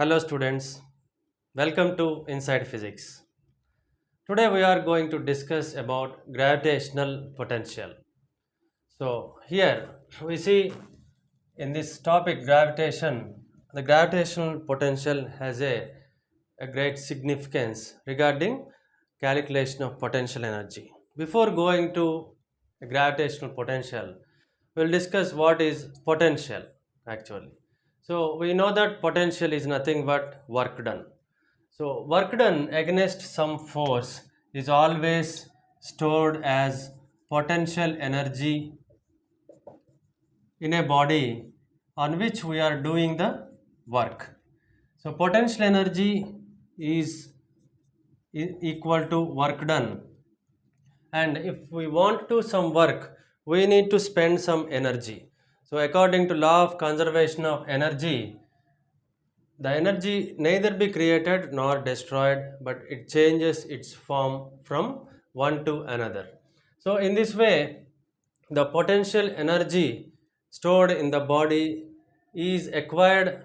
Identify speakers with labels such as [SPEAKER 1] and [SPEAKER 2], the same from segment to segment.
[SPEAKER 1] Hello students, welcome to Inside Physics. Today we are going to discuss about gravitational potential. So here we see in this topic gravitation, the gravitational potential has a great significance regarding calculation of potential energy. Before going to gravitational potential, we'll discuss what is potential actually. So we know that potential is nothing but work done. So work done against some force is always stored as potential energy in a body on which we are doing the work. So potential energy is equal to work done, and if we want to some work we need to spend some energy. So according to law of conservation of energy, the energy neither be created nor destroyed, but it changes its form from one to another. So, in this way, the potential energy stored in the body is acquired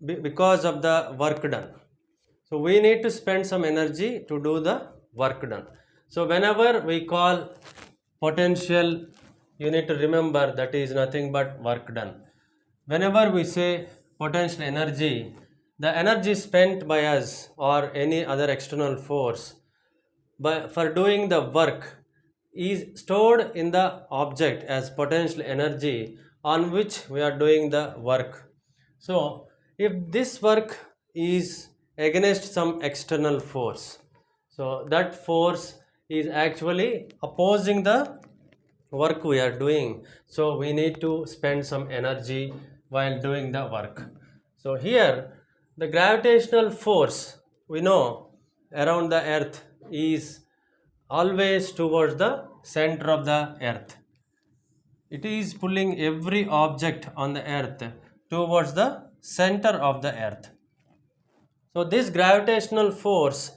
[SPEAKER 1] because of the work done. So, we need to spend some energy to do the work done. So, whenever we call potential, you need to remember that is nothing but work done. Whenever we say potential energy, the energy spent by us or any other external force for doing the work is stored in the object as potential energy on which we are doing the work. So, if this work is against some external force, so that force is actually opposing the work we are doing, so we need to spend some energy while doing the work. So here the gravitational force we know around the earth is always towards the center of the earth. It is pulling every object on the earth towards the center of the earth. So this gravitational force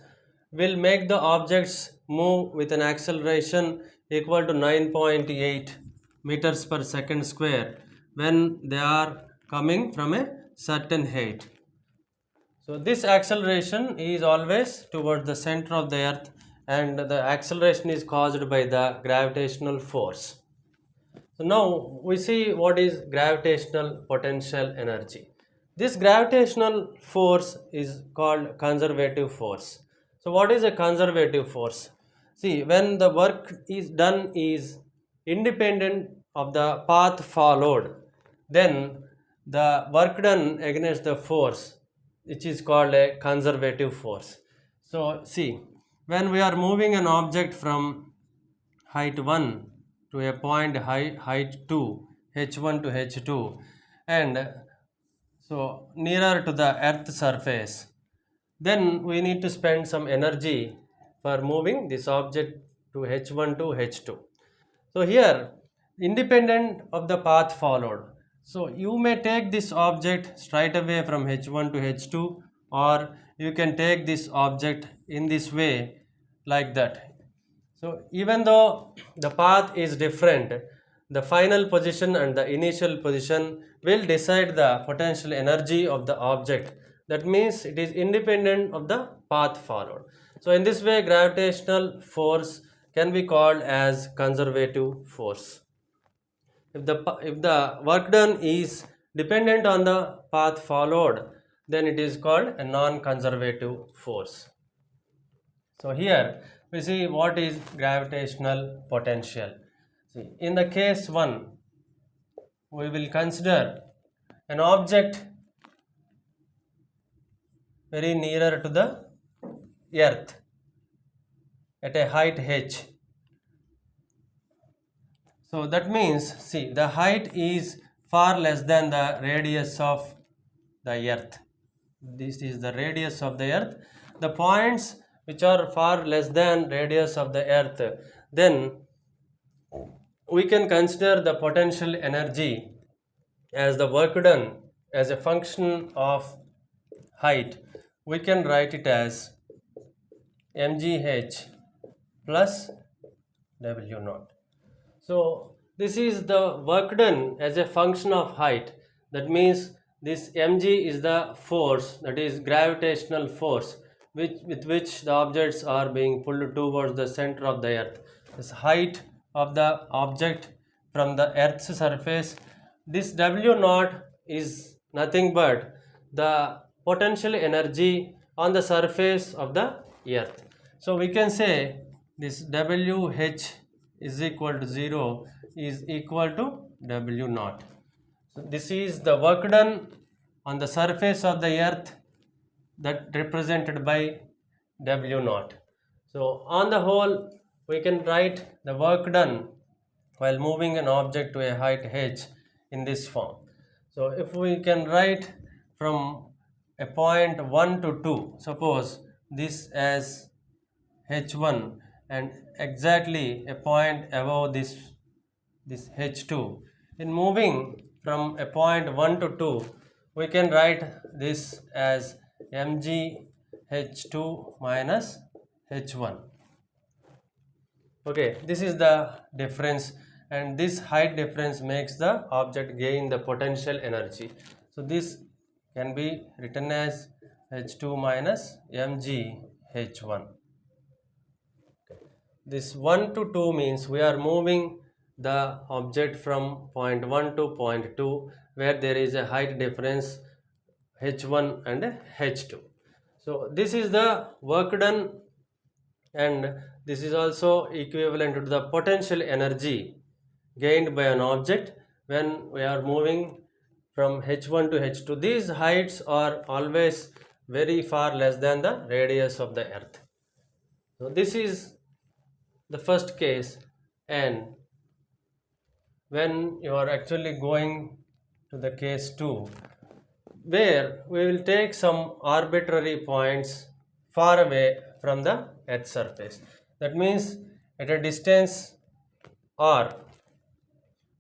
[SPEAKER 1] will make the objects move with an acceleration equal to 9.8 meters per second square when they are coming from a certain height. So this acceleration is always towards the center of the earth, and the acceleration is caused by the gravitational force. So now we see what is gravitational potential energy. This gravitational force is called conservative force. So what is a conservative force? See, when the work is done is independent of the path followed, then the work done against the force, which is called a conservative force. So see, when we are moving an object from height 1 to a point height 2, h1 to h2, and so nearer to the earth surface, then we need to spend some energy for moving this object to h1 to h2. So here, independent of the path followed, so you may take this object straight away from h1 to h2, or you can take this object in this way, like that. So even though the path is different, the final position and the initial position will decide the potential energy of the object. That means it is independent of the path followed. So in this way, gravitational force can be called as conservative force. If the work done is dependent on the path followed, then it is called a non-conservative force. So here we see what is gravitational potential. See, in the case 1, we will consider an object very nearer to the earth at a height h. So that means, see, the height is far less than the radius of the earth. This is the radius of the earth. The points which are far less than radius of the earth, then we can consider the potential energy as the work done as a function of height. We can write it as mgh plus w naught. So this is the work done as a function of height. That means this mg is the force, that is gravitational force, with which the objects are being pulled towards the center of the earth. This height of the object from the earth's surface, this w naught is nothing but the potential energy on the surface of the earth. So we can say this wh is equal to 0 is equal to w naught. So this is the work done on the surface of the earth, that represented by W naught. So on the whole, we can write the work done while moving an object to a height h in this form. So if we can write from a point 1 to 2, suppose this as h1 and exactly a point above this h2. In moving from a point 1 to 2, we can write this as mg h2 minus h1. Okay, this is the difference, and this height difference makes the object gain the potential energy. So this can be written as h2 minus mg h1. This 1 to 2 means we are moving the object from point 1 to point 2, where there is a height difference h1 and h2. So this is the work done, and this is also equivalent to the potential energy gained by an object when we are moving from h1 to h2. These heights are always very far less than the radius of the earth. So this is the first case, and when you are actually going to the case 2, where we will take some arbitrary points far away from the earth's surface, that means at a distance r,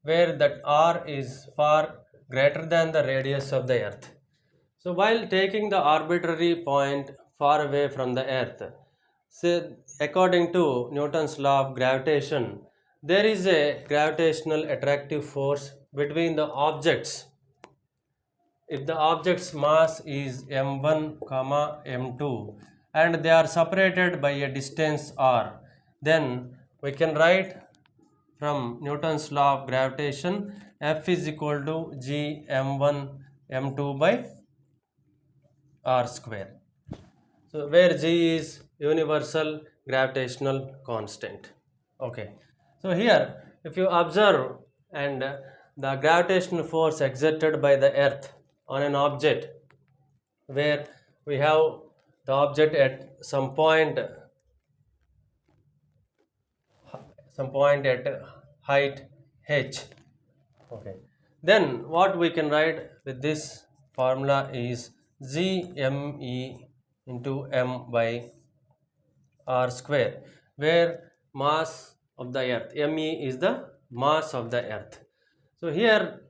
[SPEAKER 1] where that r is far greater than the radius of the earth. So while taking the arbitrary point far away from the earth, say according to Newton's law of gravitation, there is a gravitational attractive force between the objects. If the object's mass is m1 comma m2 and they are separated by a distance r, then we can write from Newton's law of gravitation F is equal to g m1 m2 by r square. So where g is universal gravitational constant. Okay. So here, if you observe, and the gravitational force exerted by the earth on an object, where we have the object at some point at height h. Okay. Then what we can write with this formula is gme into m by r square, where mass of the earth, me is the mass of the earth. So here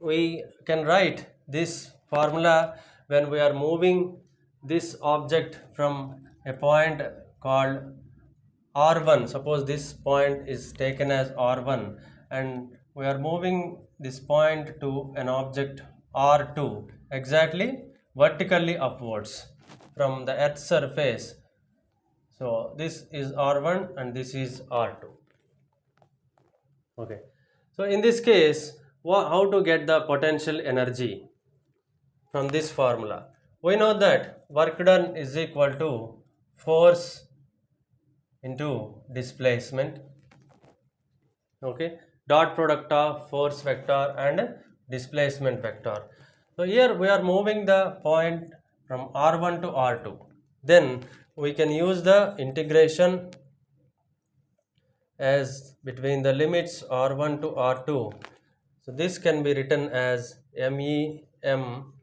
[SPEAKER 1] we can write this formula when we are moving this object from a point called r1. Suppose this point is taken as r1 and we are moving this point to an object r2 exactly vertically upwards from the earth's surface. So this is r1 and this is r2. Okay. So in this case, how to get the potential energy from this formula? We know that work done is equal to force into displacement. Okay. Dot product of force vector and displacement vector. So here we are moving the point from r1 to r2. Then we can use the integration as between the limits r1 to r2. So this can be written as MEM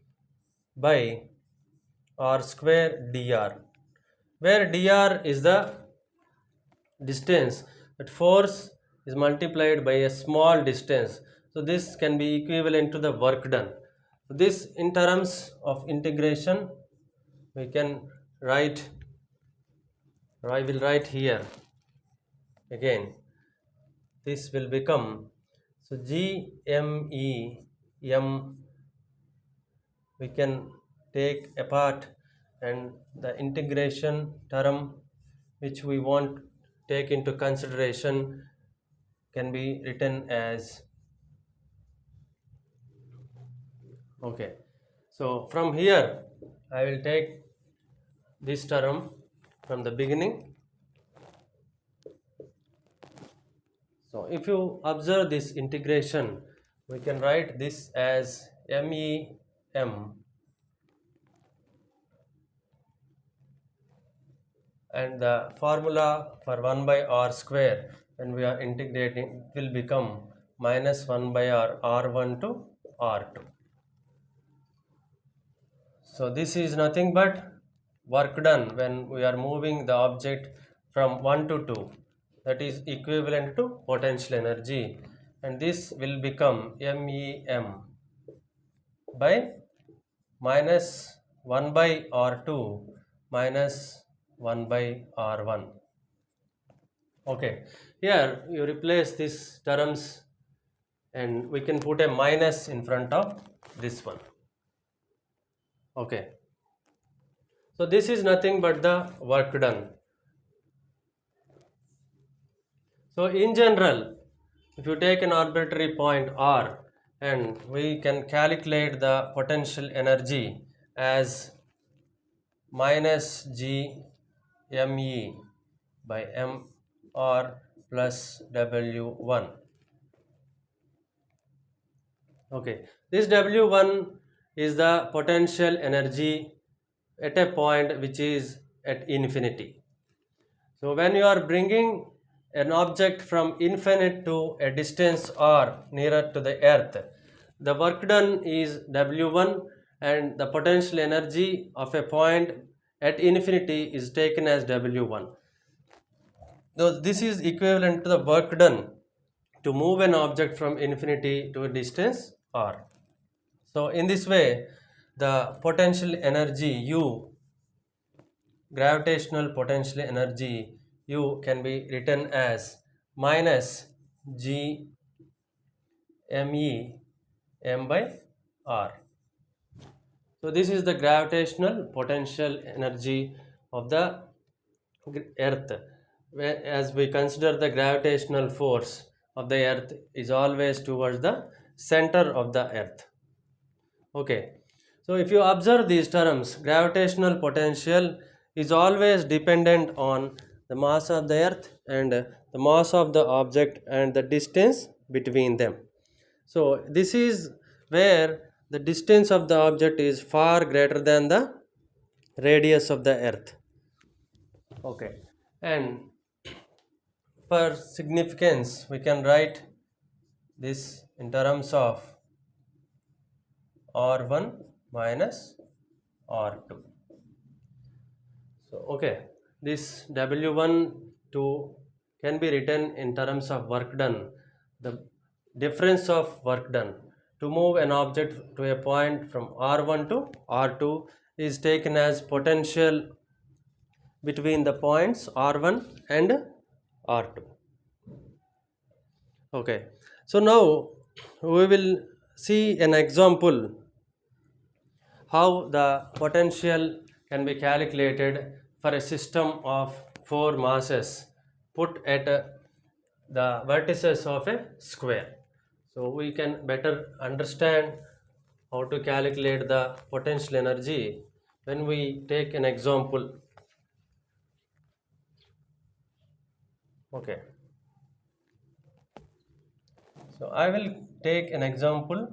[SPEAKER 1] by r square dr, where dr is the distance, that force is multiplied by a small distance. So this can be equivalent to the work done. So this in terms of integration we can write, or I will write here again, this will become, so gmem we can take apart, and the integration term which we want take into consideration can be written as, okay, so from here I will take this term from the beginning. So if you observe this integration, we can write this as MEM, and the formula for 1 by r square when we are integrating will become minus 1 by r1 to r2. So this is nothing but work done when we are moving the object from 1 to 2, that is equivalent to potential energy, and this will become MEM by minus 1 by R2 minus 1 by R1. Okay, here you replace these terms and we can put a minus in front of this one. Okay, so this is nothing but the work done. So in general, if you take an arbitrary point R, and we can calculate the potential energy as minus G ME by MR plus W1. Okay, this W1 is the potential energy at a point which is at infinity. So when you are bringing an object from infinite to a distance r nearer to the earth, the work done is W1, and the potential energy of a point at infinity is taken as W1. Though this is equivalent to the work done to move an object from infinity to a distance r. So in this way, the potential energy U, gravitational potential energy U, can be written as minus G ME M by R. So this is the gravitational potential energy of the earth, as we consider the gravitational force of the earth is always towards the center of the earth. Okay, so if you observe these terms, gravitational potential is always dependent on the mass of the earth and the mass of the object and the distance between them. So this is where the distance of the object is far greater than the radius of the earth. Okay, and for significance we can write this in terms of R1 minus R2. So okay, this W1 2 can be written in terms of work done. The difference of work done to move an object to a point from R1 to R2 is taken as potential between the points R1 and R2. Okay, so now we will see an example how the potential can be calculated for a system of four masses put at the vertices of a square. So we can better understand how to calculate the potential energy when we take an example. Okay, so I will take an example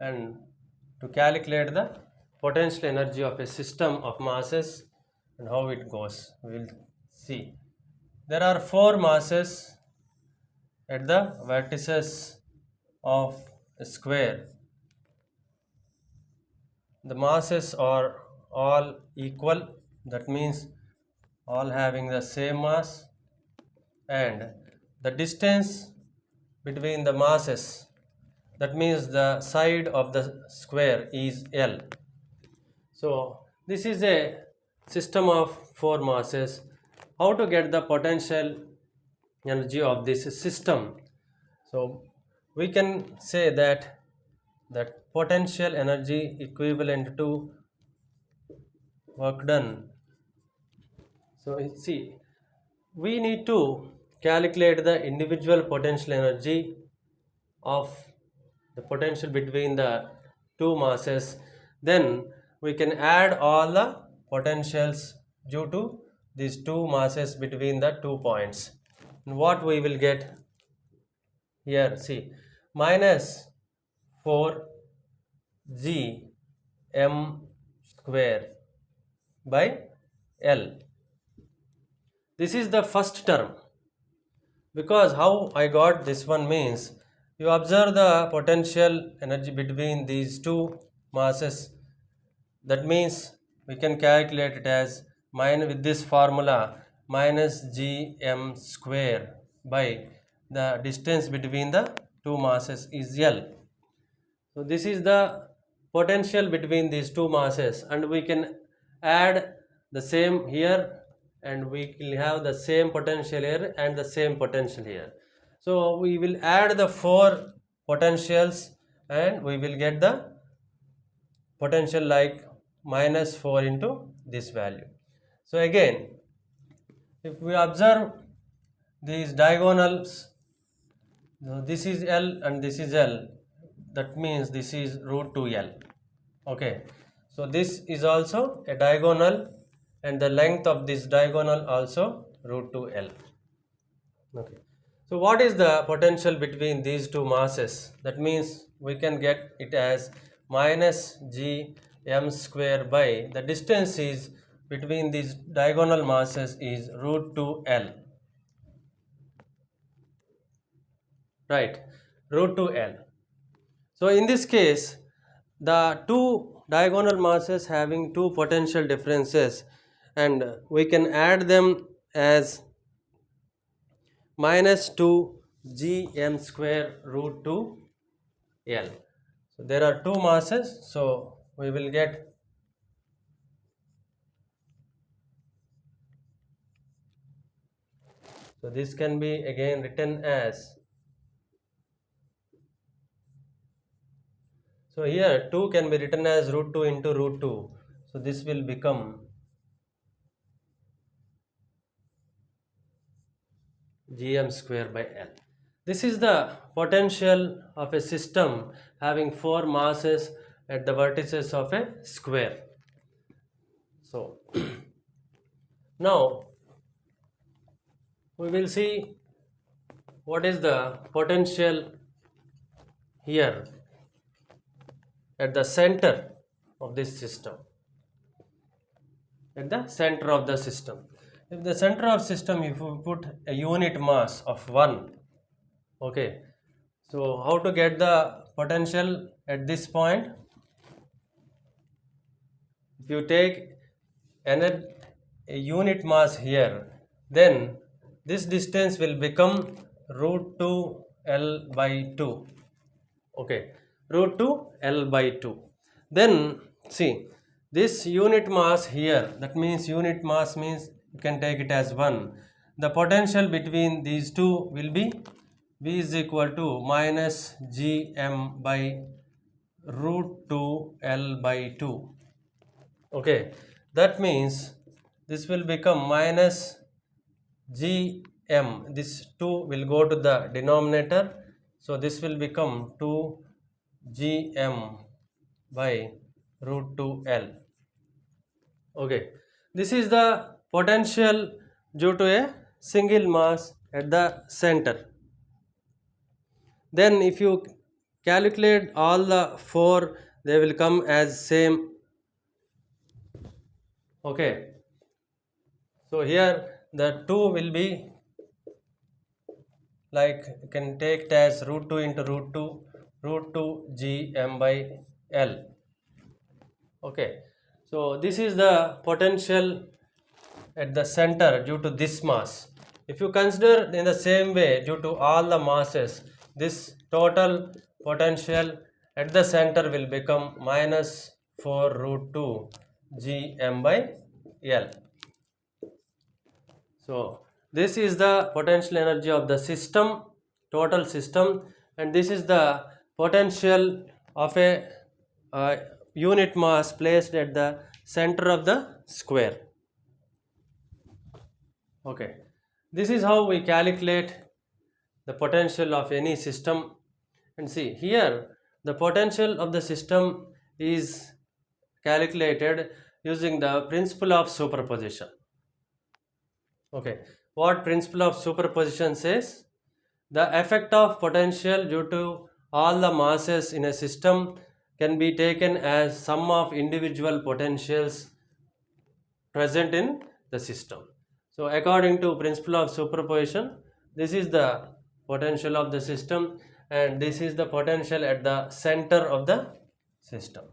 [SPEAKER 1] and to calculate the potential energy of a system of masses and how it goes. We will see. There are four masses at the vertices of a square. The masses are all equal, that means all having the same mass, and the distance between the masses, that means the side of the square, is L. So this is a system of four masses. How to get the potential energy of this system? So we can say that that potential energy equivalent to work done. So see, we need to calculate the individual potential energy of the potential between the two masses. Then we can add all the potentials due to these two masses between the 2 points. And what we will get here, see, minus 4 g m square by L. This is the first term, because how I got this one means you observe the potential energy between these two masses. That means we can calculate it as minus, with this formula, minus gm square by the distance between the two masses is L. So this is the potential between these two masses, and we can add the same here, and we will have the same potential here and the same potential here. So we will add the four potentials and we will get the potential like minus 4 into this value. So again, if we observe these diagonals, this is L and this is L, that means this is root 2L. Okay, so this is also a diagonal and the length of this diagonal also root 2L. Okay, so what is the potential between these two masses? That means we can get it as minus g m square by the distance is between these diagonal masses is root 2L. Right, root 2L. So in this case, the two diagonal masses having two potential differences, and we can add them as minus 2 gm square root 2 L. So there are two masses, so we will get so this can be again written as, so here 2 can be written as root 2 into root 2, so this will become gm square by L. This is the potential of a system having four masses at the vertices of a square. So now we will see what is the potential here at the center of this system. At the center of the system. If the center of system, if we put a unit mass of 1, okay, so how to get the potential at this point? If you take a unit mass here, then this distance will become root 2 L by 2. Okay, root 2 L by 2. Then see, this unit mass here, that means unit mass means you can take it as 1. The potential between these two will be V is equal to minus Gm by root 2 L by 2. Okay, that means this will become minus Gm, this 2 will go to the denominator, so this will become 2 Gm by root 2L. Okay, this is the potential due to a single mass at the center. Then if you calculate all the four, they will come as same. Okay, so here the 2 will be like, you can take it as root 2 into root 2 Gm by L. Okay, so this is the potential at the center due to this mass. If you consider in the same way due to all the masses, this total potential at the center will become minus 4 root 2 Gm by L. So this is the potential energy of the system, total system, and this is the potential of a uh, unit mass placed at the center of the square. Okay, this is how we calculate the potential of any system. And see here, the potential of the system is calculated using the principle of superposition. Okay, what principle of superposition says? The effect of potential due to all the masses in a system can be taken as sum of individual potentials present in the system. So according to principle of superposition, this is the potential of the system and this is the potential at the center of the system.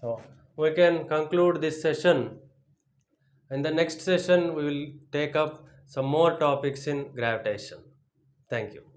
[SPEAKER 1] So we can conclude this session. In the next session we will take up some more topics in gravitation. Thank you.